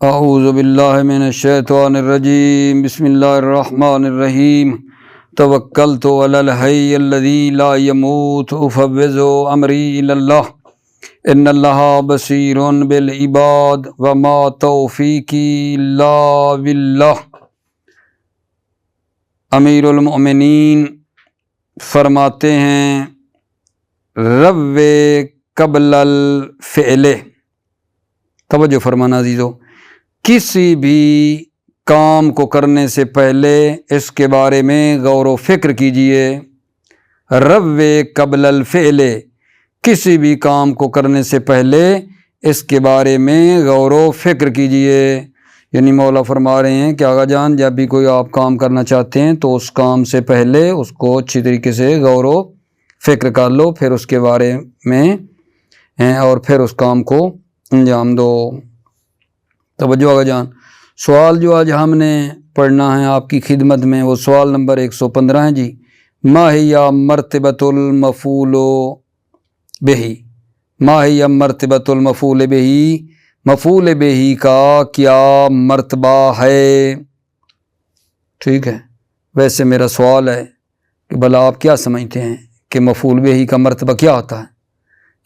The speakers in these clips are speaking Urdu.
اعوذ باللہ من الشیطان الرجیم بسم اللہ الرحمن الرحیم توکلت علی الحی الذی لا یموت افوض امری الی اللہ ان اللہ بصیر بالعباد وما توفیقی الا باللہ۔ امیر المؤمنین فرماتے ہیں رب قبل الفعل، توجہ فرمانا عزیزو، کسی بھی کام کو کرنے سے پہلے اس کے بارے میں غور و فکر کیجئے۔ رب قبل الفعل، کسی بھی کام کو کرنے سے پہلے اس کے بارے میں غور و فکر کیجئے۔ یعنی مولا فرما رہے ہیں کہ آقا جان جب بھی کوئی آپ کام کرنا چاہتے ہیں تو اس کام سے پہلے اس کو اچھی طریقے سے غور و فکر کر لو، پھر اس کے بارے میں اور پھر اس کام کو انجام دو۔ توجہ آقا جان، سوال جو آج ہم نے پڑھنا ہے آپ کی خدمت میں وہ سوال نمبر 115 ہے جی۔ ما ہی مرتبۃ المفعول بہ، ما ہی مرتبۃ المفعول بہ، مفعول بہ کا کیا مرتبہ ہے؟ ٹھیک ہے، ویسے میرا سوال ہے کہ بھلا آپ کیا سمجھتے ہیں کہ مفعول بہ کا مرتبہ کیا ہوتا ہے؟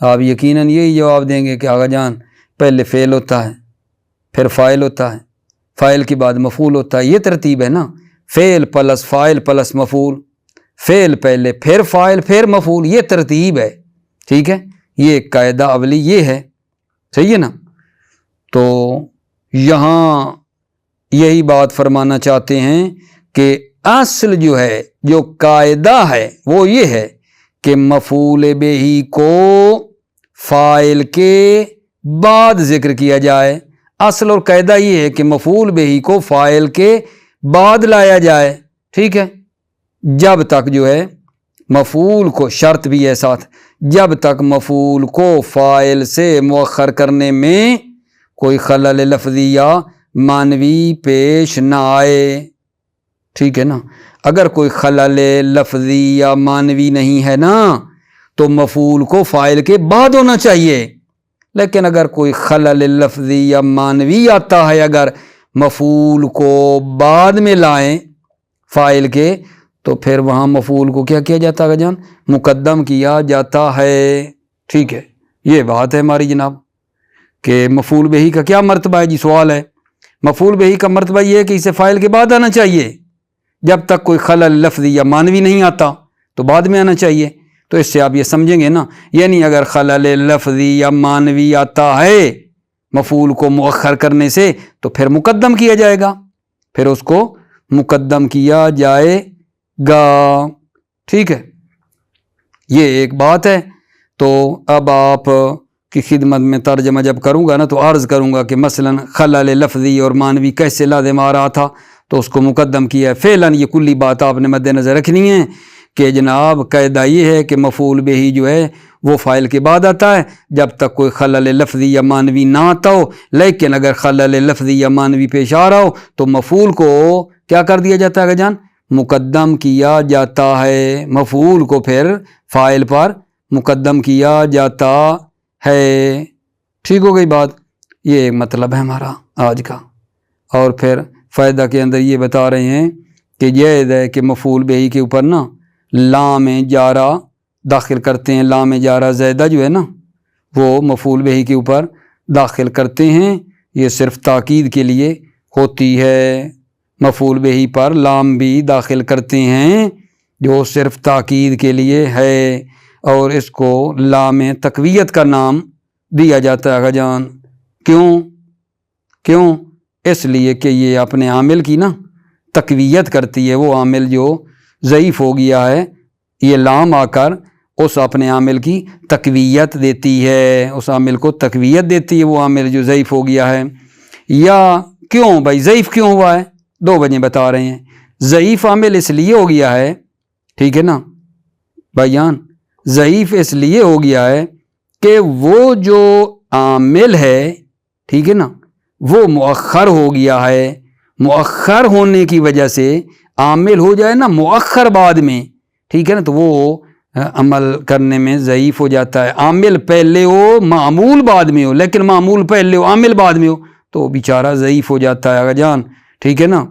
آپ یقیناً یہی جواب دیں گے کہ آقا جان پہلے فعل ہوتا ہے، پھر فاعل ہوتا ہے، فاعل کے بعد مفعول ہوتا ہے، یہ ترتیب ہے نا، فعل پلس فاعل پلس مفعول، فعل پہلے پھر فاعل پھر مفعول، یہ ترتیب ہے، ٹھیک ہے، یہ قاعدہ اولی یہ ہے، صحیح ہے نا؟ تو یہاں یہی بات فرمانا چاہتے ہیں کہ اصل جو ہے، جو قاعدہ ہے وہ یہ ہے کہ مفعول بہ کو فاعل کے بعد ذکر کیا جائے۔ اصل اور قاعدہ یہ ہے کہ مفعول بہ کو فاعل کے بعد لایا جائے، ٹھیک ہے، جب تک جو ہے مفعول کو، شرط بھی ہے ساتھ، جب تک مفعول کو فاعل سے مؤخر کرنے میں کوئی خلل لفظی یا معنوی پیش نہ آئے، ٹھیک ہے نا۔ اگر کوئی خلل لفظی یا معنوی نہیں ہے نا تو مفعول کو فاعل کے بعد ہونا چاہیے، لیکن اگر کوئی خلل لفظی یا معنوی آتا ہے، اگر مفعول کو بعد میں لائیں فاعل کے، تو پھر وہاں مفعول کو کیا کیا جاتا ہے جان؟ مقدم کیا جاتا ہے، ٹھیک ہے۔ یہ بات ہے ہماری جناب کہ مفعول بہ کا کیا مرتبہ ہے جی؟ سوال ہے، مفعول بہ کا مرتبہ یہ ہے کہ اسے فاعل کے بعد آنا چاہیے، جب تک کوئی خلل لفظی یا معنوی نہیں آتا تو بعد میں آنا چاہیے۔ تو اس سے آپ یہ سمجھیں گے نا، یعنی اگر خلل لفظی یا معنوی آتا ہے مفعول کو مؤخر کرنے سے تو پھر مقدم کیا جائے گا، پھر اس کو مقدم کیا جائے گا، ٹھیک ہے، یہ ایک بات ہے۔ تو اب آپ کی خدمت میں ترجمہ جب کروں گا نا تو عرض کروں گا کہ مثلا خلل لفظی اور معنوی کیسے لازم آ رہا تھا تو اس کو مقدم کیا ہے فعلاً۔ یہ کلی بات آپ نے مد نظر رکھنی ہے کہ جناب قاعدہ یہ ہے کہ مفعول بہ جو ہے وہ فاعل کے بعد آتا ہے جب تک کوئی خلل لفظی یا معنوی نہ آتا ہو، لیکن اگر خلل لفظی یا معنوی پیش آ رہا ہو تو مفعول کو کیا کر دیا جاتا ہے جان؟ مقدم کیا جاتا ہے، مفعول کو پھر فاعل پر مقدم کیا جاتا ہے، ٹھیک ہو گئی بات؟ یہ ایک مطلب ہے ہمارا آج کا۔ اور پھر فائدہ کے اندر یہ بتا رہے ہیں کہ جائز ہے کہ مفعول بہ کے اوپر نا لام جارہ داخل کرتے ہیں، لام جارہ زائدہ جو ہے نا وہ مفعول بہ کے اوپر داخل کرتے ہیں، یہ صرف تاکید کے لیے ہوتی ہے۔ مفعول بہ پر لام بھی داخل کرتے ہیں جو صرف تاکید کے لیے ہے، اور اس کو لام تقویت کا نام دیا جاتا ہے آقا جان۔ کیوں؟ اس لیے کہ یہ اپنے عامل کی نا تقویت کرتی ہے، وہ عامل جو ضعیف ہو گیا ہے یہ لام آ کر اس اپنے عامل کی تقویت دیتی ہے، اس عامل کو تقویت دیتی ہے، وہ عامل جو ضعیف ہو گیا ہے۔ یا کیوں بھائی ضعیف کیوں ہوا ہے؟ دو وجہ بتا رہے ہیں۔ ضعیف عامل اس لیے ہو گیا ہے، ٹھیک ہے نا بھائی جان، ضعیف اس لیے ہو گیا ہے کہ وہ جو عامل ہے، ٹھیک ہے نا، وہ مؤخر ہو گیا ہے، مؤخر ہونے کی وجہ سے عامل ہو جائے نا مؤخر بعد میں، ٹھیک ہے نا، تو وہ عمل کرنے میں ضعیف ہو جاتا ہے۔ عامل پہلے ہو معمول بعد میں ہو، لیکن معمول پہلے ہو عامل بعد میں ہو تو بیچارہ ضعیف ہو جاتا ہے آقا جان، ٹھیک ہے نا.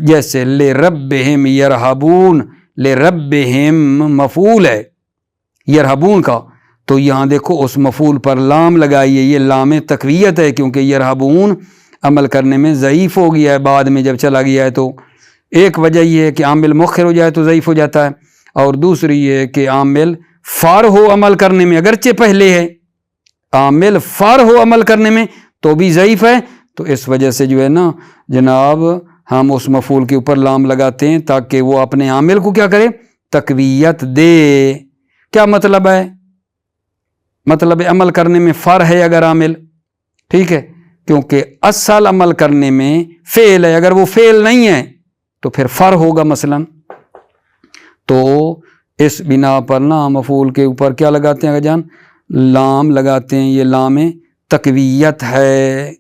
جیسے لربہم یرہبون، لربہم مفعول ہے یرہبون کا، تو یہاں دیکھو اس مفعول پر لام لگائیے، یہ لام تقویت ہے کیونکہ یرہبون عمل کرنے میں ضعیف ہو گیا ہے بعد میں جب چلا گیا ہے. تو ایک وجہ یہ ہے کہ عامل مؤخر ہو جائے تو ضعیف ہو جاتا ہے، اور دوسری یہ ہے کہ عامل فار ہو عمل کرنے میں، اگرچہ پہلے ہے عامل فار ہو عمل کرنے میں تو بھی ضعیف ہے. تو اس وجہ سے جو ہے نا جناب ہم اس مفعول کے اوپر لام لگاتے ہیں تاکہ وہ اپنے عامل کو کیا کرے، تقویت دے. کیا مطلب ہے؟ مطلب عمل کرنے میں فر ہے اگر عامل، ٹھیک ہے، کیونکہ اصل عمل کرنے میں فعل ہے، اگر وہ فعل نہیں ہے تو پھر فر ہوگا مثلا. تو اس بنا پر نا مفعول کے اوپر کیا لگاتے ہیں جان، لام لگاتے ہیں، یہ لام تقویت ہے.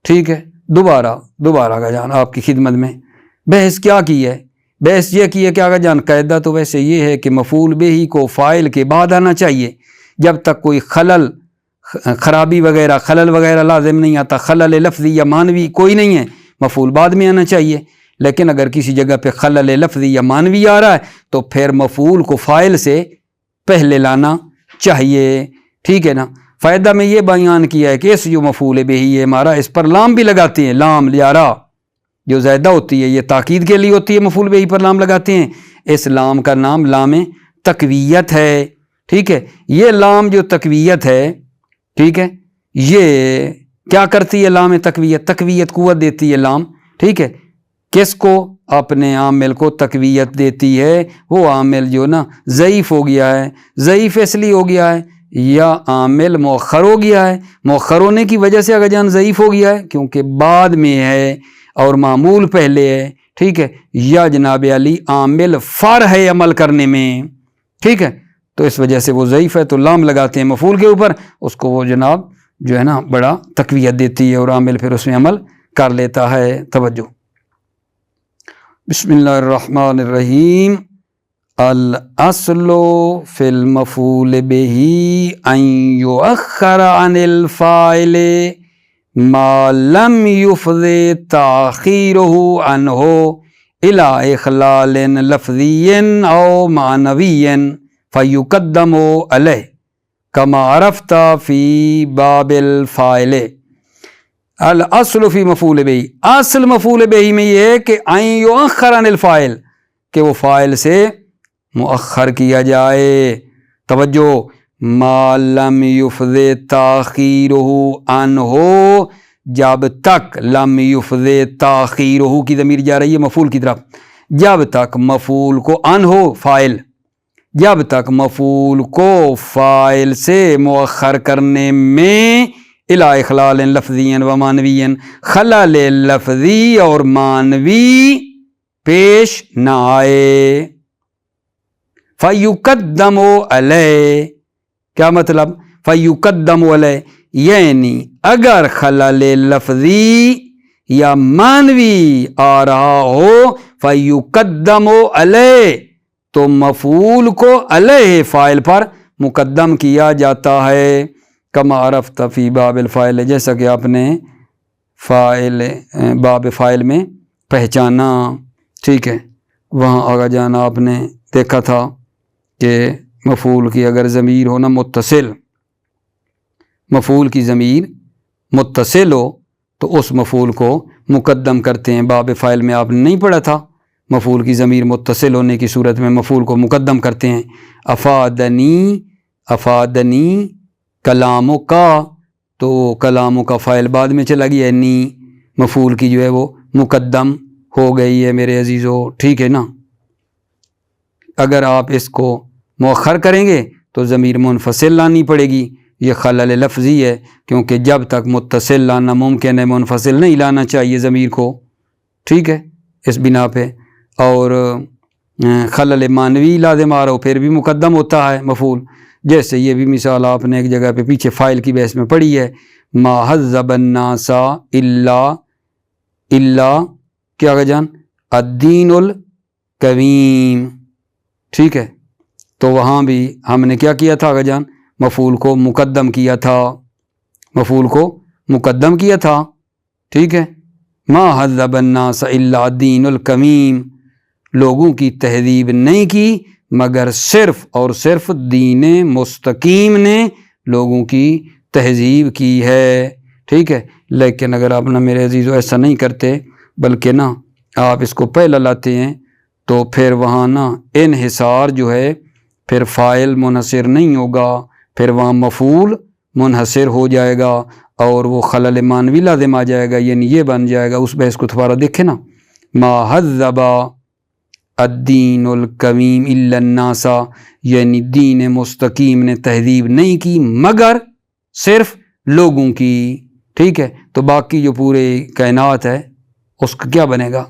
ٹھیک ہے، دوبارہ کا جان آپ کی خدمت میں بحث کیا کی ہے. بحث یہ کی ہے کہ آگا جان قاعدہ تو ویسے یہ ہے کہ مفعول بہ کو فاعل کے بعد آنا چاہیے، جب تک کوئی خرابی وغیرہ خلل وغیرہ لازم نہیں آتا، خلل لفظی یا معنوی کوئی نہیں ہے، مفعول بعد میں آنا چاہیے. لیکن اگر کسی جگہ پہ خلل لفظی یا معنوی آ رہا ہے تو پھر مفعول کو فاعل سے پہلے لانا چاہیے. ٹھیک ہے نا. فائدہ میں یہ بیان کیا ہے کہ اس جو مفعول بہ ہے ہمارا، اس پر لام بھی لگاتے ہیں، لام لیارا جو زائدہ ہوتی ہے یہ تاکید کے لیے ہوتی ہے، مفعول بہ پر لام لگاتے ہیں. اس لام کا نام لام تقویت ہے. ٹھیک ہے، یہ لام جو تقویت ہے، ٹھیک ہے، یہ کیا کرتی ہے لام تقویت، تقویت قوت دیتی ہے لام. ٹھیک ہے، کس کو؟ اپنے عامل کو تقویت دیتی ہے. وہ عامل جو نا ضعیف ہو گیا ہے، ضعیف اس لیے ہو گیا ہے یا عامل مؤخر ہو گیا ہے، مؤخر ہونے کی وجہ سے اگر جان ضعیف ہو گیا ہے کیونکہ بعد میں ہے اور معمول پہلے ہے. ٹھیک ہے، یا جناب علی عامل فار ہے عمل کرنے میں. ٹھیک ہے، تو اس وجہ سے وہ ضعیف ہے، تو لام لگاتے ہیں مفعول کے اوپر، اس کو وہ جناب جو ہے نا بڑا تقویت دیتی ہے اور عامل پھر اس میں عمل کر لیتا ہے. توجہ. بسم اللہ الرحمن الرحیم. الاصل فی المفعول بہ ان یؤخر عن الفاعل ما لم یفض تاخیرہ عنہ الی اخلال لفظی او معنوی فیقدم علیہ کما عرفت فی باب الفاعل. الاصل فی مفعول بہ، اصل مفعول بہ میں یہ ہے کہ ان یؤخر عن الفاعل، کہ وہ فاعل سے مؤخر کیا جائے. توجہ. ما لم یفض تاخیرہ عنہ، جب تک لم یفض تاخیرہ کی ضمیر جا رہی ہے مفعول کی طرف، جب تک مفعول کو ان ہو فاعل، جب تک مفعول کو فاعل سے مؤخر کرنے میں الی اخلال لفظی و معنوی، خلل لفظی اور معنوی پیش نہ آئے. فیقدم علیہ، کیا مطلب؟ فیقدم علیہ یعنی اگر خلل لفظی یا معنوی آ رہا ہو فیقدم علیہ، تو مفعول کو علیہ فاعل پر مقدم کیا جاتا ہے. کما عرفت فی باب الفاعل، جیسا کہ آپ نے فاعل باب فاعل میں پہچانا. ٹھیک ہے، وہاں آگا جانا آپ نے دیکھا تھا کہ مفعول کی اگر ضمیر ہو نا متصل، مفعول کی ضمیر متصل ہو تو اس مفعول کو مقدم کرتے ہیں. باب فاعل میں آپ نے نہیں پڑھا تھا، مفعول کی ضمیر متصل ہونے کی صورت میں مفعول کو مقدم کرتے ہیں. افادنی کلاموں کا، تو کلاموں کا فاعل بعد میں چلا گیا ہے، نی مفعول کی جو ہے وہ مقدم ہو گئی ہے میرے عزیزو. ٹھیک ہے نا. اگر آپ اس کو مؤخر کریں گے تو ضمیر منفصل لانی پڑے گی، یہ خلل لفظی ہے کیونکہ جب تک متصل لانا ممکن ہے منفصل نہیں لانا چاہیے ضمیر کو. ٹھیک ہے، اس بنا پہ. اور خلل معنوی لازم آ رہا ہو پھر بھی مقدم ہوتا ہے مفعول. جیسے یہ بھی مثال آپ نے ایک جگہ پہ پیچھے فاعل کی بحث میں پڑھی ہے، ما حذب الناس الا کیا جان الدین القویم. ٹھیک ہے، تو وہاں بھی ہم نے کیا کیا تھا جان، مفعول کو مقدم کیا تھا، مفعول کو مقدم کیا تھا. ٹھیک ہے، ما حذب الناس الا الدین القویم، لوگوں کی تہذیب نہیں کی مگر صرف اور صرف دین مستقیم نے لوگوں کی تہذیب کی ہے، ٹھیک ہے۔ لیکن اگر آپ نا میرے عزیزو ایسا نہیں کرتے، بلکہ نا آپ اس کو پہلا لاتے ہیں، تو پھر وہاں نا انحصار جو ہے پھر فاعل منحصر نہیں ہوگا، پھر وہاں مفعول منحصر ہو جائے گا اور وہ خلل معنوی لازم آ جائے گا، یعنی یہ بن جائے گا۔ اس بحث کو دوبارہ دیکھیں نا، ما حذب الدین القویم الا الناس، یعنی دین مستقیم نے تہذیب نہیں کی مگر صرف لوگوں کی، ٹھیک ہے۔ تو باقی جو پورے کائنات ہے اس کا کیا بنے گا؟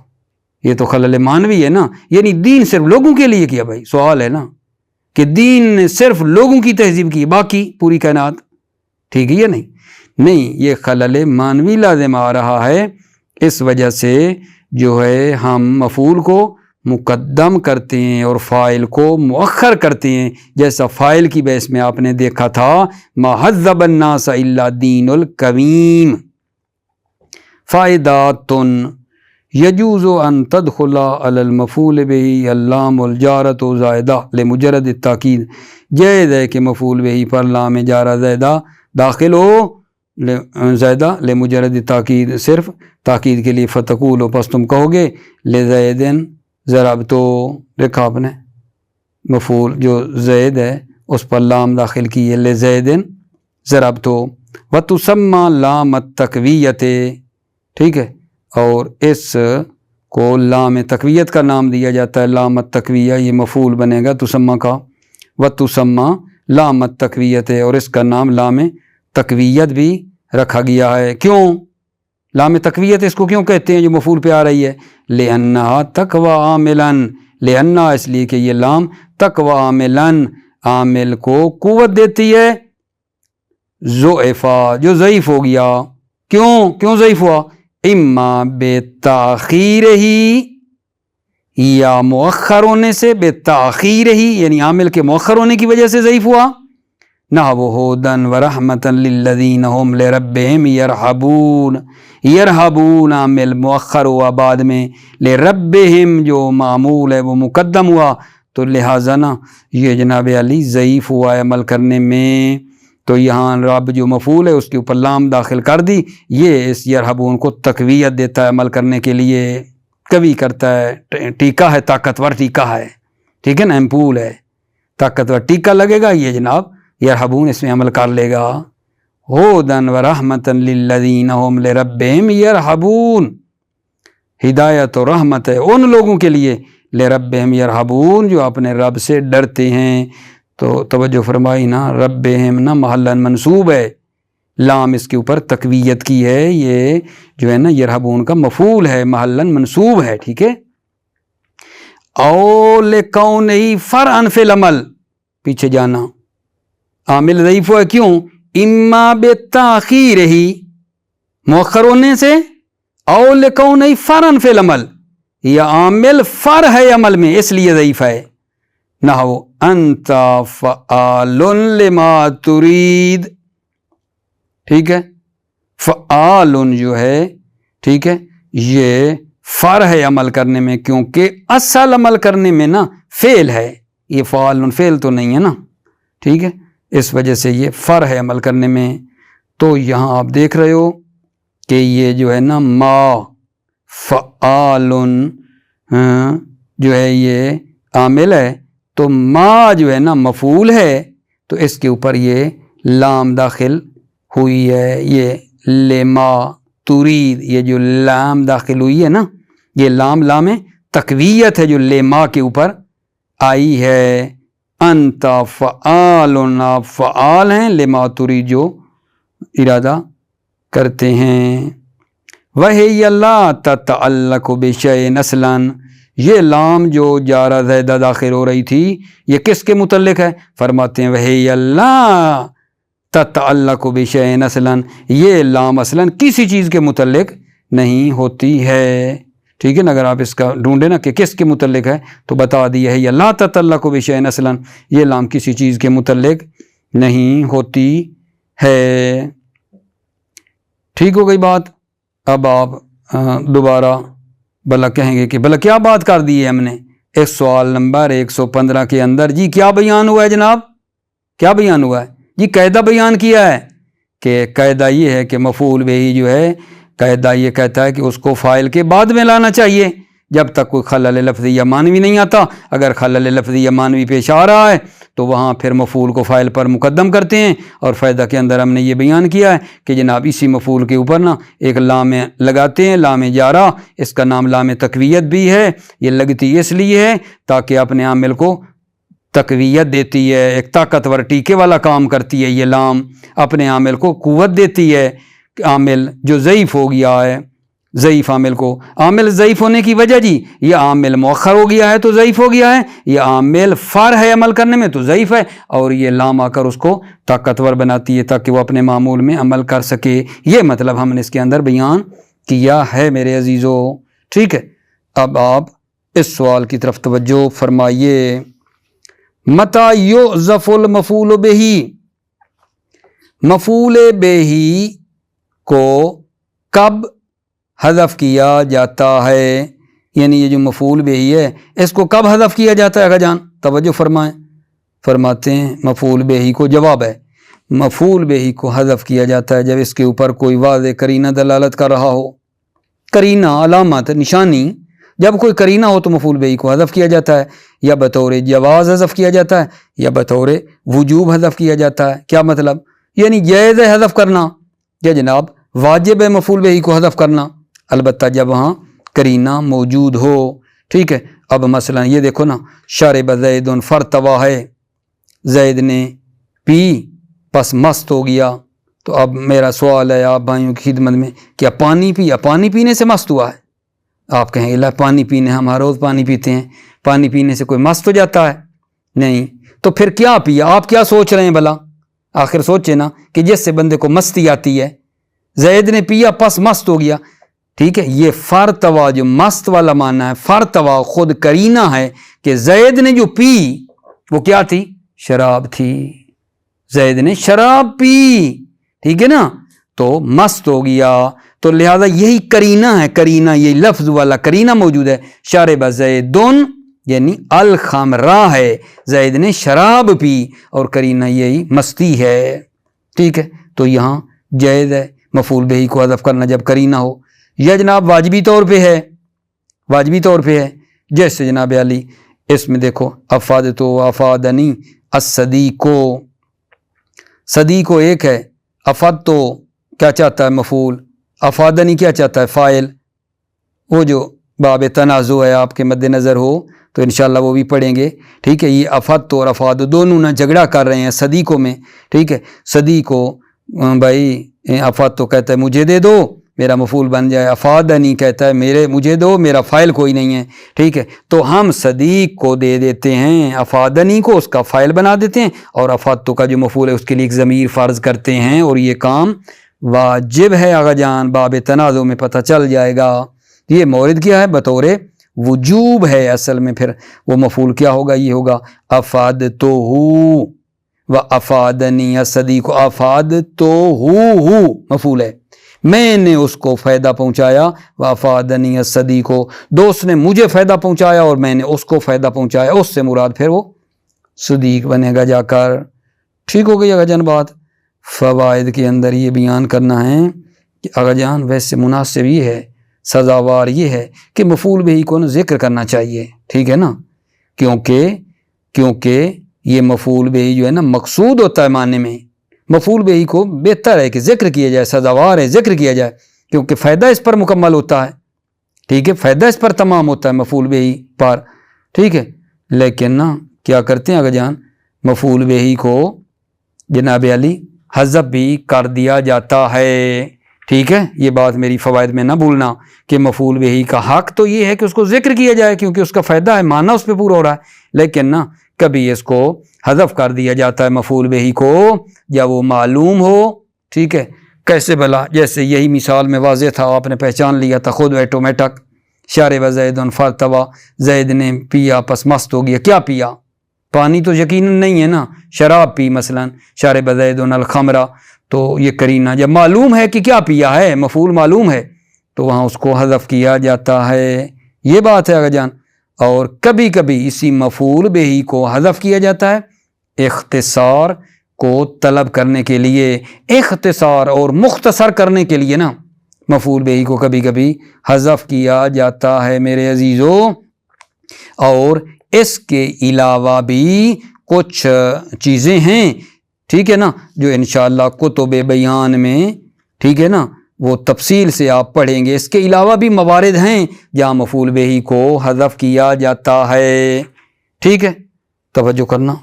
یہ تو خلل معنوی ہے نا، یعنی دین صرف لوگوں کے لیے کیا؟ بھائی سوال ہے نا کہ دین نے صرف لوگوں کی تہذیب کی، باقی پوری کائنات، ٹھیک ہے یا نہیں؟ نہیں، یہ خلل معنوی لازم آ رہا ہے، اس وجہ سے جو ہے ہم مفعول کو مقدم کرتے ہیں اور فاعل کو مؤخر کرتے ہیں، جیسا فاعل کی بحث میں آپ نے دیکھا تھا ما حذب الناس الا الدین القویم۔ فائدات یجوز ان تدخل علی المفعول به اللام الجارۃ زائدہ لمجرد التاکید، جائز ہے کہ مفعول به پر لام جارہ زائدہ داخل ہو، زائدہ لمجرد تاکید، صرف تاکید کے لیے، فتقول، پس تم کہو گے لزید ضربتو، دیکھا آپ نے مفعول جو زید ہے اس پر لام داخل کی ہے، لزید ضربتو، وتسمى لام التقویت، ٹھیک ہے، اور اس کو لام تقویت کا نام دیا جاتا ہے، لام التقویہ یہ مفعول بنے گا تسمہ کا، وتسمى لام التقویت، اور اس کا نام لام تقویت بھی رکھا گیا ہے۔ کیوں لام تقویت اس کو کیوں کہتے ہیں جو مفعول پہ آ رہی ہے؟ لأنہا تقوی عاملاً، لأنہا اس لیے کہ یہ لام تقوی عاملاً، عامل کو قوت دیتی ہے، ضعفا جو ضعیف ہو گیا۔ کیوں ضعیف ہوا؟ اما بتاخیر ہی، یا مؤخر ہونے سے، بتاخیر ہی یعنی عامل کے مؤخر ہونے کی وجہ سے ضعیف ہوا۔ نحوہ ہدی ورحمۃ للذین هم لربہم یرہبون، یرہبون عامل مؤخر ہوا بعد میں، لربہم جو معمول ہے وہ مقدم ہوا، تو لہٰذا نا یہ جناب علی ضعیف ہوا ہے عمل کرنے میں، تو یہاں رب جو مفعول ہے اس کے اوپر لام داخل کر دی، یہ اس یرہبون کو تقویت دیتا ہے عمل کرنے کے لیے، قوی کرتا ہے، ٹیکا ہے، طاقتور ٹیکا ہے، ٹھیک ہے نا، ایمپول ہے، طاقتور ٹیکا لگے گا، یہ جناب یرہبون اس میں عمل کر لے گا۔ ہدی ورحمۃ للذین هم لربہم یرہبون، ہدایت و رحمت ہے ان لوگوں کے لیے، لربہم یرہبون جو اپنے رب سے ڈرتے ہیں۔ تو توجہ فرمائی نا، ربہم نا محلاً منصوب ہے، لام اس کے اوپر تقویت کی ہے، یہ جو ہے نا یرہبون کا مفعول ہے، محلاً منصوب ہے، ٹھیک ہے۔ او لکونہ فرعاً فی العمل، پیچھے جانا، عامل ضعیف ہوا کیوں؟ اما بتاخیر ہی، مؤخر ہونے سے، او لکونہ فرعاً فی العمل، یا عامل فر ہے عمل میں اس لیے ضعیف ہے۔ نحو انت فعال لما ترید، ٹھیک ہے، فعال جو ہے، ٹھیک ہے، یہ فر ہے عمل کرنے میں، کیونکہ اصل عمل کرنے میں نا فعل ہے، یہ فعال فعل تو نہیں ہے نا، ٹھیک ہے، اس وجہ سے یہ فر ہے عمل کرنے میں۔ تو یہاں آپ دیکھ رہے ہو کہ یہ جو ہے نا ما فعال جو ہے یہ عامل ہے، تو ما جو ہے نا مفعول ہے، تو اس کے اوپر یہ لام داخل ہوئی ہے، یہ لما ترید، یہ جو لام داخل ہوئی ہے نا، یہ لام تقویت ہے جو لما کے اوپر آئی ہے۔ انت فعال، آپ فعال ہیں، لما ترید جو ارادہ کرتے ہیں۔ وہی لا تتعلق بشیء اصلاً، یہ لام جو جارہ زائدہ داخل ہو رہی تھی یہ کس کے متعلق ہے؟ فرماتے ہیں وہی لا تتعلق بشیء اصلاً، یہ لام اصلاً کسی چیز کے متعلق نہیں ہوتی ہے، ٹھیک ہے نا۔ اگر آپ اس کا ڈھونڈے نا کہ کس کے متعلق ہے تو بتا دیا ہے یہ لا تتعلق بشیء اصلاً، یہ لام کسی چیز کے متعلق نہیں ہوتی ہے، ٹھیک ہو گئی بات۔ اب آپ دوبارہ بھلا کہیں گے کہ بھلا کیا بات کر دی ہے ہم نے اس سوال نمبر 115 کے اندر؟ جی کیا بیان ہوا ہے جناب؟ کیا بیان ہوا ہے جی؟ قاعدہ بیان کیا ہے کہ قاعدہ یہ ہے کہ مفعول بہ جو ہے قاعدہ یہ کہتا ہے کہ اس کو فاعل کے بعد میں لانا چاہیے جب تک کوئی خلل لفظی یا معنوی نہیں آتا۔ اگر خلل لفظی یا معنوی پیش آ رہا ہے تو وہاں پھر مفعول کو فاعل پر مقدم کرتے ہیں۔ اور فائدہ کے اندر ہم نے یہ بیان کیا ہے کہ جناب اسی مفعول کے اوپر نا ایک لام لگاتے ہیں، لام جارہ، اس کا نام لام تقویت بھی ہے۔ یہ لگتی اس لیے ہے تاکہ اپنے عامل کو تقویت دیتی ہے، ایک طاقتور ٹیکے والا کام کرتی ہے۔ یہ لام اپنے عامل کو قوت دیتی ہے۔ عامل جو ضعیف ہو گیا ہے، ضعیف عامل کو، عامل ضعیف ہونے کی وجہ جی یہ عامل مؤخر ہو گیا ہے تو ضعیف ہو گیا ہے، یہ عامل فار ہے عمل کرنے میں تو ضعیف ہے، اور یہ لام آ کر اس کو طاقتور بناتی ہے تاکہ وہ اپنے معمول میں عمل کر سکے۔ یہ مطلب ہم نے اس کے اندر بیان کیا ہے میرے عزیزو، ٹھیک ہے۔ اب آپ اس سوال کی طرف توجہ فرمائیے، متی یحذف المفعول بہ، مفعول بہ کو کب حذف کیا جاتا ہے؟ یعنی یہ جو مفعول بہ ہے اس کو کب حذف کیا جاتا ہے؟ آقا جان توجہ فرمائیں، فرماتے ہیں مفعول بہ کو جواب ہے، مفعول بہ کو حذف کیا جاتا ہے جب اس کے اوپر کوئی واضح قرینہ دلالت کر رہا ہو۔ قرینہ، علامت، نشانی، جب کوئی قرینہ ہو تو مفعول بہ کو حذف کیا جاتا ہے، یا بطور جواز حذف کیا جاتا ہے یا بطور وجوب حذف کیا جاتا ہے۔ کیا مطلب؟ یعنی جائز ہے حذف کرنا یا جناب واجب ہے مفعول بہ کو حذف کرنا، البتہ جب وہاں قرینہ موجود ہو، ٹھیک ہے۔ اب مثلا یہ دیکھو نا، شرب زید فرتویٰ ہے، زید نے پی پس مست ہو گیا، تو اب میرا سوال ہے آپ بھائیوں کی خدمت میں، کیا پانی پیا؟ پانی پینے سے مست ہوا ہے؟ آپ کہیں گے پانی پینے، ہم ہر روز پانی پیتے ہیں، پانی پینے سے کوئی مست ہو جاتا ہے؟ نہیں، تو پھر کیا پیا؟ آپ کیا سوچ رہے ہیں بھلا؟ آخر سوچے نا کہ جس سے بندے کو مستی آتی ہے، زید نے پیا پس مست ہو گیا، ٹھیک ہے۔ یہ فرتوا جو مست والا معنی ہے، فرتوا خود قرینہ ہے کہ زید نے جو پی وہ کیا تھی؟ شراب تھی، زید نے شراب پی، ٹھیک ہے نا، تو مست ہو گیا، تو لہذا یہی قرینہ ہے، قرینہ یہ لفظ والا قرینہ موجود ہے، شرب زیدن یعنی الخمرہ ہے، زید نے شراب پی، اور قرینہ یہی مستی ہے، ٹھیک ہے۔ تو یہاں جائز ہے مفعول بہ کو حذف کرنا جب قرینہ ہو، یا جناب واجبی طور پہ ہے، واجبی طور پہ ہے، جیسے جناب علی اس میں دیکھو، افادتو افادنی الصدیقو، صدیقو ایک ہے، افادتو کیا چاہتا ہے مفعول، افادنی کیا چاہتا ہے فاعل۔ وہ جو باب تنازع ہے آپ کے مد نظر ہو تو انشاءاللہ وہ بھی پڑھیں گے، ٹھیک ہے۔ یہ افادتو اور افادو دونوں نہ جھگڑا کر رہے ہیں صدیقوں میں، ٹھیک ہے۔ صدیقو بھائی افادتو کہتا ہے مجھے دے دو، میرا مفعول بن جائے، افادنی کہتا ہے مجھے دو، میرا فاعل کوئی نہیں ہے، ٹھیک ہے۔ تو ہم صدیق کو دے دیتے ہیں، افادنی کو اس کا فاعل بنا دیتے ہیں، اور افادتو کا جو مفعول ہے اس کے لیے ایک ضمیر فرض کرتے ہیں، اور یہ کام واجب ہے آقا جان، باب تنازع میں پتہ چل جائے گا۔ یہ مورد کیا ہے؟ بطور وجوب ہے، اصل میں پھر وہ مفعول کیا ہوگا؟ یہ ہوگا افادتو و افادنی الصدیق، افادتو مفعول ہے، میں نے اس کو فائدہ پہنچایا، وافادنی الصدیق، دوست نے مجھے فائدہ پہنچایا اور میں نے اس کو فائدہ پہنچایا، اس سے مراد پھر وہ صدیق بنے گا جا کر، ٹھیک ہو گئی آقا جان بات۔ فوائد کے اندر یہ بیان کرنا ہے کہ آقا جان ویسے مناسب یہ ہے، سزاوار یہ ہے کہ مفعول بہ کو ذکر کرنا چاہیے، ٹھیک ہے نا، کیونکہ یہ مفعول بہ جو ہے نا مقصود ہوتا ہے معنی میں، مفعول بہ کو بہتر ہے کہ ذکر کیا جائے، سزاوار ہے ذکر کیا جائے، کیونکہ فائدہ اس پر مکمل ہوتا ہے، ٹھیک ہے، فائدہ اس پر تمام ہوتا ہے مفعول بہ پر، ٹھیک ہے۔ لیکن نا کیا کرتے ہیں آقا جان، مفعول بہ کو جناب علی حذف بھی کر دیا جاتا ہے، ٹھیک ہے۔ یہ بات میری فوائد میں نہ بھولنا کہ مفعول بہ کا حق تو یہ ہے کہ اس کو ذکر کیا جائے کیونکہ اس کا فائدہ ہے، معنی اس پہ پورا ہو رہا ہے، لیکن نا کبھی اس کو حذف کر دیا جاتا ہے مفعول بہ کو یا وہ معلوم ہو، ٹھیک ہے۔ کیسے بھلا؟ جیسے یہی مثال میں واضح تھا، آپ نے پہچان لیا تھا خود ایٹومیٹک، شرب زید فرتویٰ، زید نے پیا پس مست ہو گیا، کیا پیا؟ پانی تو یقیناً نہیں ہے نا، شراب پی مثلا، شرب زید الخمرہ، تو یہ قرینہ جب معلوم ہے کہ کیا پیا ہے، مفعول معلوم ہے تو وہاں اس کو حذف کیا جاتا ہے، یہ بات ہے آقا جان۔ اور کبھی کبھی اسی مفعول بہ کو حذف کیا جاتا ہے اختصار کو طلب کرنے کے لیے، اختصار اور مختصر کرنے کے لیے نا مفعول بہ کو کبھی کبھی حذف کیا جاتا ہے میرے عزیزو۔ اور اس کے علاوہ بھی کچھ چیزیں ہیں، ٹھیک ہے نا، جو انشاءاللہ کتب بیان میں، ٹھیک ہے نا، وہ تفصیل سے آپ پڑھیں گے۔ اس کے علاوہ بھی موارد ہیں جہاں مفعول بہ کو حذف کیا جاتا ہے، ٹھیک ہے، توجہ کرنا۔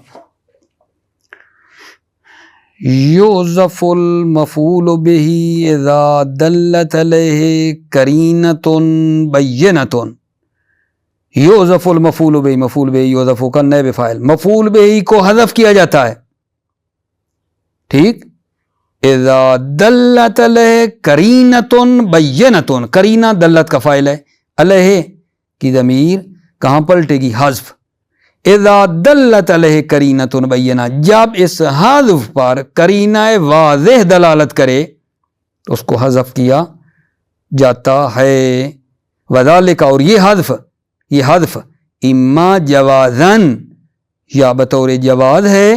یحذف المفعول بہ اذا دلت علیہ قرینۃ بینۃ۔ یحذف المفعول بہ، مفعول بہ یحذف کا نائب فاعل، مفعول بہ کو حذف کیا جاتا ہے، ٹھیک، اذا دلت علیہ قرینۃ بینۃ، قرینہ دلت کا فاعل ہے، علیہ کی ضمیر کہاں پلٹے گی؟ حذف۔ اذا دلت علیہ قرینۃ بینہ، جب اس حذف پر قرینہ واضح دلالت کرے تو اس کو حذف کیا جاتا ہے۔ وذالک، اور یہ حذف اما جوازن، یا بطور جواز ہے،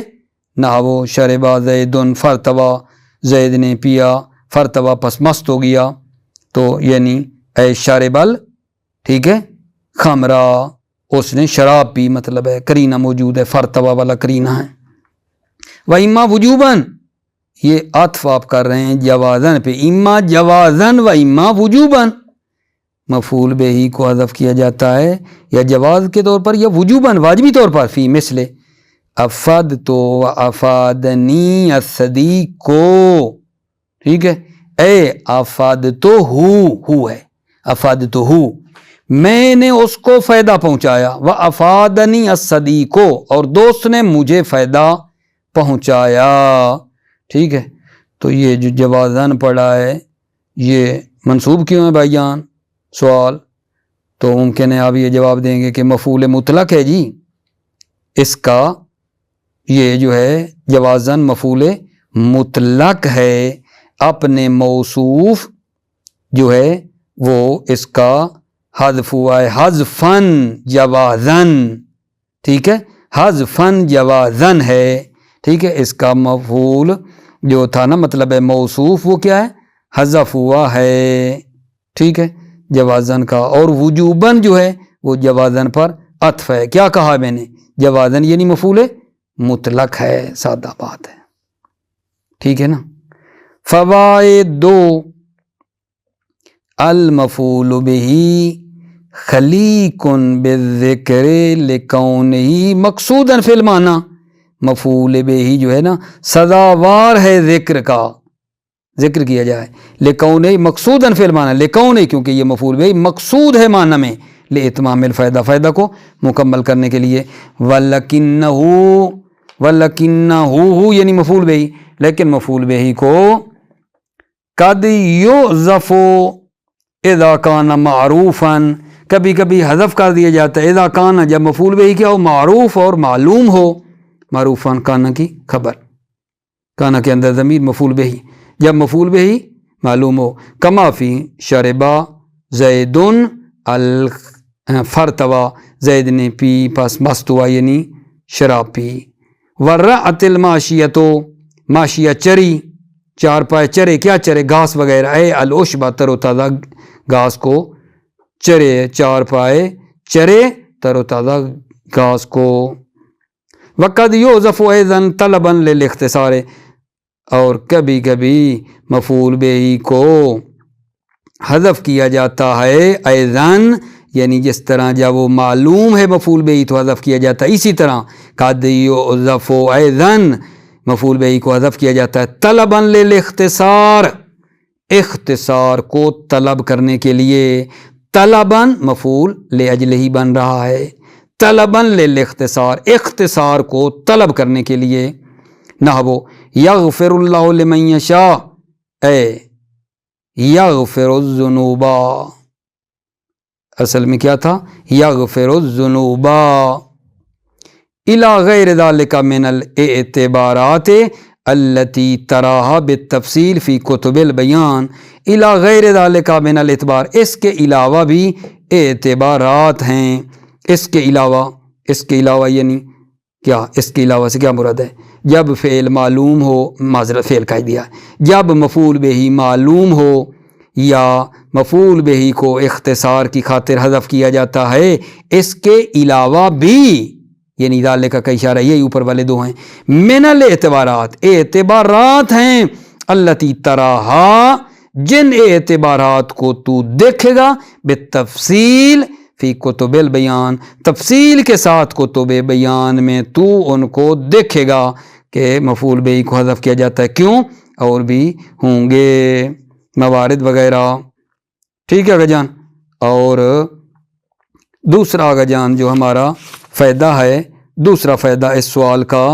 نحو شربا زید فرتوا، زید نے پیا، فرتوا پس مست ہو گیا، تو یعنی اے شاربل، ٹھیک ہے، خمرہ، اس نے شراب پی، مطلب ہے کرینہ موجود ہے، فرتوا والا کرینہ ہے۔ و اما وجوباً، یہ عطف آپ کر رہے ہیں جوازن پہ، اما جوازن و اما وجوباً، مفعول بہ کو حذف کیا جاتا ہے یا جواز کے طور پر یا وجوباً واجبی طور پر، فی مثل افادت و افادنی الصدیق کو، ٹھیک ہے، اے افادت ہو ہے، افادت ہو، میں نے اس کو فائدہ پہنچایا، و افادنی الصدیق کو، اور دوست نے مجھے فائدہ پہنچایا، ٹھیک ہے۔ تو یہ جو جوازن پڑا ہے یہ منصوب کیوں ہے بھائی جان؟ سوال تو ممکن ہے آپ یہ جواب دیں گے کہ مفعول مطلق ہے جی، اس کا یہ جو ہے جوازن مفعول مطلق ہے، اپنے موصوف جو ہے وہ اس کا حذف ہوا ہے، حذفاً جوازن، ٹھیک ہے، حذفاً جوازن ہے، ٹھیک ہے، اس کا مفعول جو تھا نا، مطلب ہے موصوف، وہ کیا ہے؟ حذف ہوا ہے، ٹھیک ہے، جوازن کا۔ اور وجوباً جو ہے وہ جوازن پر عطف ہے۔ کیا کہا میں نے؟ جوازن یعنی مفعول مطلق ہے، سادہ بات ہے، ٹھیک ہے نا۔ فوائد دو، المفعول بہ خلیق بالذکر لکونہ مقصودا فی المعنی، مفعول بہ جو ہے نا سزاوار ہے ذکر کا، ذکر کیا جائے، لکونہ مقصودا فی المعنی، لکونہ کیونکہ یہ مفعول بہ مقصود ہے معنی میں، لاتمام الفائدہ، فائدہ کو مکمل کرنے کے لیے، ولکنہ یعنی مفعول بہ، لیکن مفعول بہ کو قد یحذف اذا کان معروفا، کبھی کبھی حذف کر دیا جاتا ہے، اذا کان، جب مفعول بہ کیا ہو؟ معروف اور معلوم ہو، معروفاً کانا کی خبر، کانا کے اندر ضمیر مفعول بہ، جب مفعول بہ معلوم ہو، کما فی شربا زید الفرتوا، زید نے پی پس مست ہوا، یعنی شراب پی۔ ورعت الماشیۃ، ماشیہ چری، چار پائے چرے، کیا چرے؟ گھاس وغیرہ، اے العشبہ تر و تازہ گھاس کو چرے، چار پائے چرے تر و تازہ گھاس کو۔ وقد یحذف ایضا طلبا للاختصار، اور کبھی کبھی مفعول بہ کو حذف کیا جاتا ہے ایضاً، یعنی جس طرح جب وہ معلوم ہے مفعول بہ تو حذف کیا جاتا ہے، اسی طرح قد یحذف ایضاً، مفعول بہ کو حذف کیا جاتا ہے طلبا للاختصار، اختصار کو طلب کرنے کے لیے، طلبا مفعول لاجلہ بن رہا ہے، طلبا للاختصار، اختصار کو طلب کرنے کے لیے، نحو یغفر اللہ لمن یشاء، اے یغفر الذنوب، اصل میں کیا تھا؟ یغفر الذنوب، الی غیر ذلک من الاعتبارات التی تراہا بالتفصیل فی کتب البیان الی غیر ذالک من الاعتبار، اس کے علاوہ بھی اعتبارات ہیں، اس کے علاوہ یعنی کیا، اس کے علاوہ سے کیا مراد ہے؟ جب فعل معلوم ہو، معذرت فعل کہہ دیا، جب مفعول بہ معلوم ہو یا مفعول بہ کو اختصار کی خاطر حذف کیا جاتا ہے، اس کے علاوہ بھی، یعنی ذالک کا اشارہ یہی اوپر والے دو ہیں، من الاعتبارات، اعتبارات ہیں، التی تراہا، جن اعتبارات کو تو دیکھے گا، بالتفصیل فی کتب البیان، تفصیل کے ساتھ کتب بیان میں تو ان کو دیکھے گا کہ مفعول بہ کو حذف کیا جاتا ہے کیوں، اور بھی ہوں گے موارد وغیرہ، ٹھیک ہے آگا جان۔ اور دوسرا آگا جان جو ہمارا فائدہ ہے، دوسرا فائدہ اس سوال کا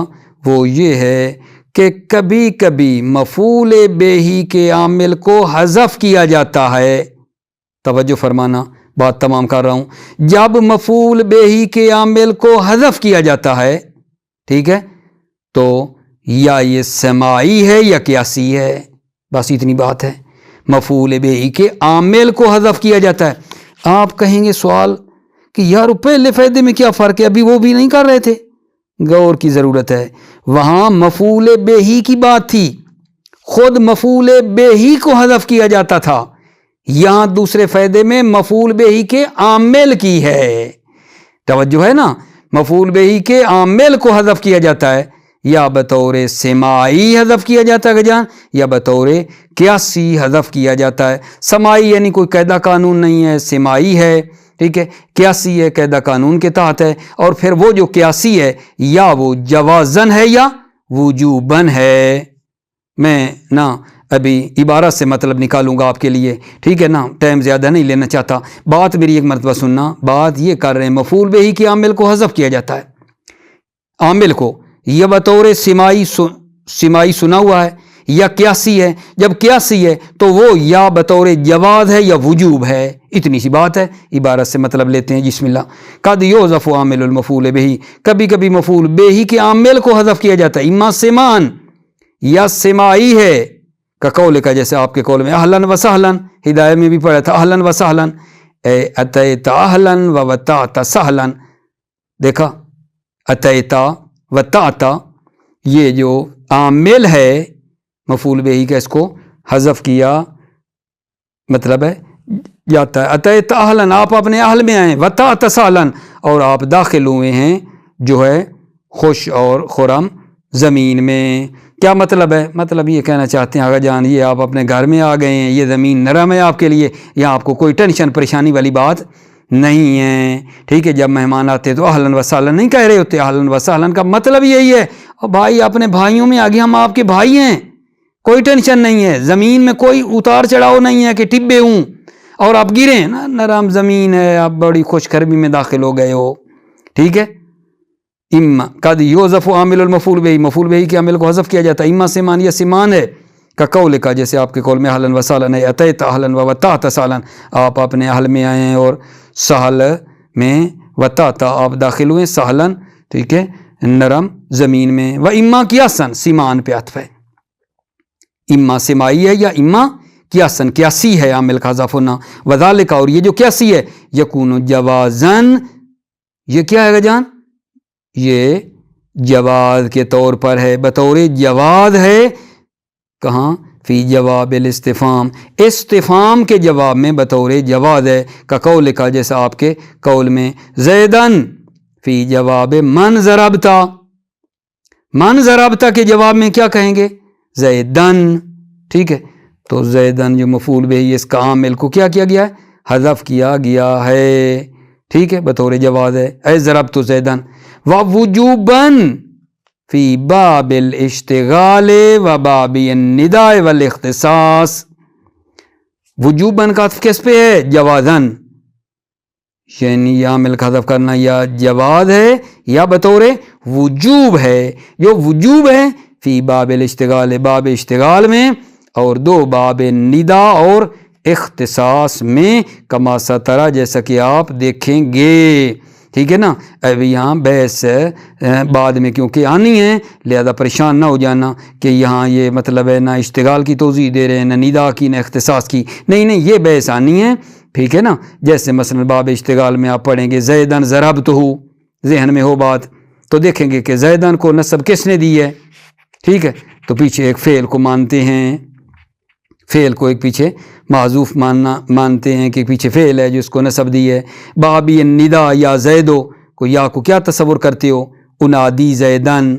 وہ یہ ہے کہ کبھی کبھی مفعول بہ کے عامل کو حذف کیا جاتا ہے، توجہ فرمانا، بات تمام کر رہا ہوں، جب مفعول بہ کے عامل کو حذف کیا جاتا ہے، ٹھیک ہے، تو یا یہ سماعی ہے یا قیاسی ہے، بس اتنی بات ہے، مفعول بہ کے عامل کو حذف کیا جاتا ہے۔ آپ کہیں گے سوال کہ یار پہلے فائدے میں کیا فرق ہے، ابھی وہ بھی نہیں کر رہے تھے، غور کی ضرورت ہے، وہاں مفعول بہ کی بات تھی، خود مفعول بہ کو حذف کیا جاتا تھا، یہاں دوسرے فائدے میں مفعول بہ کے عامل کی ہے، توجہ ہے نا، مفعول بہ کے عامل کو حذف کیا جاتا ہے، یا بطور سماعی حذف کیا جاتا ہے جان، یا بطور قیاسی حذف کیا جاتا ہے۔ سماعی یعنی کوئی قاعدہ قانون نہیں ہے، سماعی ہے، ٹھیک ہے، قیاسی ہے، قاعدہ قانون کے تحت ہے، اور پھر وہ جو قیاسی ہے یا وہ جوازن ہے یا وجوبن ہے، میں نا ابھی عبارت سے مطلب نکالوں گا آپ کے لیے، ٹھیک ہے نا، ٹائم زیادہ نہیں لینا چاہتا، بات میری ایک مرتبہ سننا، بات یہ کر رہے ہیں مفعول بہ کے عامل کو حذف کیا جاتا ہے، عامل کو، یہ بطور سماعی سنا ہوا ہے یا قیاسی ہے، جب قیاسی ہے تو وہ یا بطور جواز ہے یا وجوب ہے، اتنی سی بات ہے، عبارت سے مطلب لیتے ہیں، بسم اللہ۔ قد یحذف عامل المفعول بہ، کبھی کبھی مفعول بہ کے عامل کو حذف کیا جاتا ہے، اما سمعن یا سماعی ہے، کا قول کا، جیسے آپ کے قول میں اہلاً و سہلاً، ہدایت میں بھی پڑھا تھا اہلاً و سہلاً، اے اتیت اہلاً و وطعت سہلاً، دیکھا اتیتا وطعتا، یہ جو عامل ہے مفعول بہ کا، اس کو حذف کیا مطلب ہے جاتا ہے، اتیت اہلاً، آپ اپنے اہل میں آئیں، وطعت سہلاً، اور آپ داخل ہوئے ہیں جو ہے خوش اور خرم زمین میں، کیا مطلب ہے؟ مطلب یہ کہنا چاہتے ہیں آگا جان، یہ آپ اپنے گھر میں آ گئے ہیں، یہ زمین نرم ہے آپ کے لیے، یہاں آپ کو کوئی ٹینشن پریشانی والی بات نہیں ہے، ٹھیک ہے، جب مہمان آتے تو اہلاً و سہلاً نہیں کہہ رہے ہوتے، اہلاً و سہلاً کا مطلب یہی ہے، اور بھائی اپنے بھائیوں میں آگے ہم آپ کے بھائی ہیں، کوئی ٹینشن نہیں ہے، زمین میں کوئی اتار چڑھاؤ نہیں ہے کہ ٹبے ہوں اور آپ گریں نا، نرم زمین ہے، آپ بڑی خوش خرمی میں داخل ہو گئے ہو، ٹھیک ہے۔ اما قد یحذف عامل المفعول بہ، مفعول بہ کے عامل کو حذف کیا جاتا ہے، اما سمان یا سمان ہے، کا قول کا، جیسے آپ کے قول میں اہلاً و سہلاً ہے، اتیت اہلاً و وطعت سہلاً، آپ اپنے اہل میں آئے ہیں اور سہل میں، وطعت آپ داخل ہوئے، سہلاً ٹھیک ہے نرم زمین میں، و اما قیاسن، سمان پہ عطف ہے، اما سمائی ہے یا اما قیاسن، قیاسی ہے عامل کا حذف ہونا، وذالک، اور یہ جو قیاسی ہے، یکون جوازن، یہ کیا ہے جان، یہ جواز کے طور پر ہے، بطور جواز ہے، کہاں، فی جواب الاستفہام، استفہام کے جواب میں بطور جواز ہے، کا قول کا، جیسا آپ کے قول میں زیدن فی جواب من ضربتا، من ضربتا کے جواب میں کیا کہیں گے، زیدن، ٹھیک ہے، تو زیدن جو مفعول بہ اس کا عامل کو کیا کیا گیا ہے، حذف کیا گیا ہے، ٹھیک ہے، بطور جواز ہے، اے ضربت زیدن، ووجوباً فی باب الاشتغال و باب النداء والاختصاص، وجوباً کا کس پہ ہے، جوازاً، یعنی عامل کا حذف کرنا یا جواز ہے یا بطور وجوب ہے، جو وجوب ہے فی باب الاشتغال، باب اشتغال میں، اور دو باب ندا اور اختصاص میں، کما سترہ، جیسا کہ آپ دیکھیں گے، ٹھیک ہے نا. اب یہاں بحث بعد میں کیونکہ آنی ہے لہذا پریشان نہ ہو جانا کہ یہاں یہ مطلب ہے نہ اشتغال کی توضیح دے رہے ہیں، نہ ندا کی، نہ اختصاص کی. نہیں یہ بحث آنی ہے. ٹھیک ہے نا. جیسے مثلا باب اشتغال میں آپ پڑھیں گے زیدن ضربتہ، ذہن میں ہو بات تو دیکھیں گے کہ زیدن کو نصب کس نے دی ہے. ٹھیک ہے. تو پیچھے ایک فعل کو مانتے ہیں، فعل کو ایک پیچھے معذوف مانتے ہیں کہ پیچھے فعل ہے جو اس کو نصب دی ہے. بابی الندا یا زیدو کو یا کو کیا تصور کرتے ہو، انادی زیدن.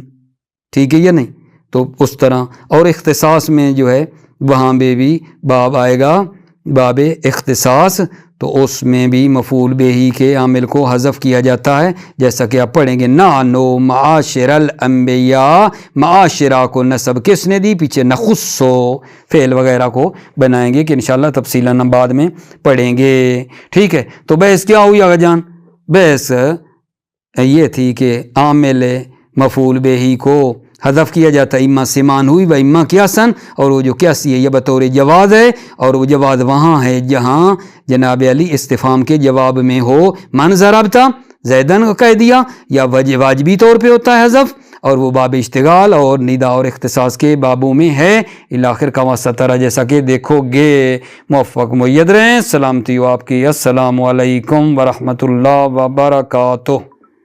ٹھیک ہے یا نہیں. تو اس طرح. اور اختصاص میں جو ہے وہاں پہ بھی باب آئے گا، باب اختصاص، تو اس میں بھی مفعول بہ کے عامل کو حذف کیا جاتا ہے، جیسا کہ آپ پڑھیں گے نانو معاشر الانبیاء. معاشرہ کو نصب کس نے دی، پیچھے نخصو فعل وغیرہ کو بنائیں گے کہ انشاءاللہ تفصیلاً بعد میں پڑھیں گے. ٹھیک ہے. تو بحث کیا ہوئی آغا جان؟ بحث یہ تھی کہ عامل مفعول بہ کو حذف کیا جاتا ہے، اما سمان ہوئی و اما قیاسن، اور وہ جو قیاسی ہے یہ بطور جواز ہے، اور وہ جواز وہاں ہے جہاں جناب علی استفہام کے جواب میں ہو من ضربتا زیدن کو کہہ دیا، یا واجبی طور پہ ہوتا ہے حذف، اور وہ باب اشتغال اور ندا اور اختصاص کے بابوں میں ہے الاخر کا واسطہ، جیسا کہ دیکھو گے. موفق مید رہیں. سلامتی ہو آپ کی. السلام علیکم ورحمۃ اللہ وبرکاتہ.